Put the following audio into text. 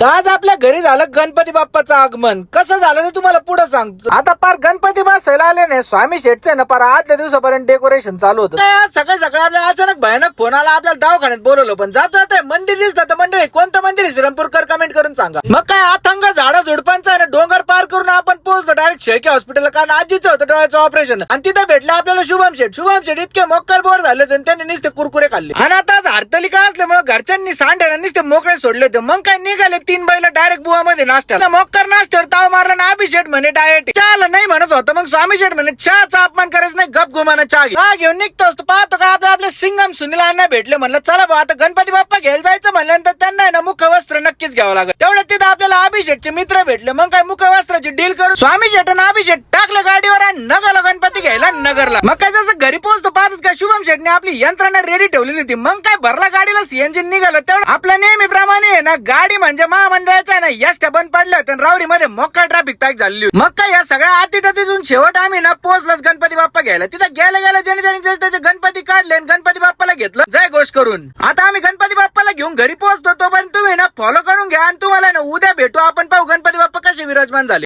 तर आज आपल्या घरी झालं गणपती बाप्पाचं आगमन. कसं झालं ते तुम्हाला पुढे सांगतो. आता पार गणपती बसायला आले नाही, स्वामी शेठचे ना पार आदल्या दिवसापर्यंत डेकोरेशन चालू होतं. सकाळी सकाळी आपल्या अचानक भयानक फोन आला, आपल्याला दवाखान्यात बोलवलं. पण जात जात मंदिर दिसतं तर मंदिर कोणतं मंदिर श्रीरामपूरकर कमेंट करून सांगा. मग काय अथंग झाडा झुडपांचा डोंगर पार करून आपण पोहोचलो डायरेक्ट शेळके हॉस्पिटलला, कारण आजीचं होतं डोळ्याचं ऑपरेशन. आणि तिथे भेटले आपल्याला शुभम शेठ. शुभम शेठ इतके मोक्कर बोर झाले होते, त्यांनी नुसते कुरकुरे खाल्ले. आणि आता आज हरतालिका असल्यामुळे घरच्यांनी सांड्याला नुसते मोकळे सोडले होते. मग काय निघाले 3 बैल डायरेक्ट बुवामध्ये नाश्त्याला. मोक्कर नाश्त्यावर ताव मारला ना अभिषेक म्हणे डायट चहा नाही म्हणत होतं. मग स्वामी शेठ म्हणे चहाचा अपमान करायचं नाही, गप गुमाना चहा घेऊन निघतो असतो. पाहतो का आपले सिंगम सुनील अण्णा भेटले. म्हणलं चला भाऊ आता गणपती बाप्पा घ्यायला जायचं म्हणल्यानंतर त्यांना ना मुखवस्त्र नक्कीच घ्यावं लागेल. तेवढ्यात तिथं आपल्याला अभिषेकचे मित्र भेटले. मग काय मुखवस्त्राची डील करून स्वामी शेठन अभिषेक टाकलं गाडीवर आणि नगरला गणपती घ्यायला नगरला. मग काय जसं घरी पोहोचतो पाहतात का शुभम शेठने आपली यंत्रणा रेडी ठेवलेली होती. मग काय भरला गाडीला सीएनजी निघालं. तेवढं आपल्या नेहमीप्रमाणे ना गाडी म्हणजे महामंडळाच्या ना यष्ट बंद पडल्या होत्या. रावरी मध्ये मोक्का ट्रॅफिक पॅक झाली. मग काय या सगळ्या आतिटातीतून शेवट आम्ही ना पोहोचलोच गणपती बाप्पा घ्यायला. तिथं गेल्या ज्याने त्याचे गणपती काढले आणि गणपती बाप्पाला घेतलं जय घोष करून. आता आम्ही गणपती बाप्पाला घेऊन घरी पोहोचतो. तोपर्यंत तुम्ही ना फॉलो करून घ्या आणि तुम्हाला ना उद्या भेटू. आपण पाहू गणपती बाप्पा कसे विराजमान झाले.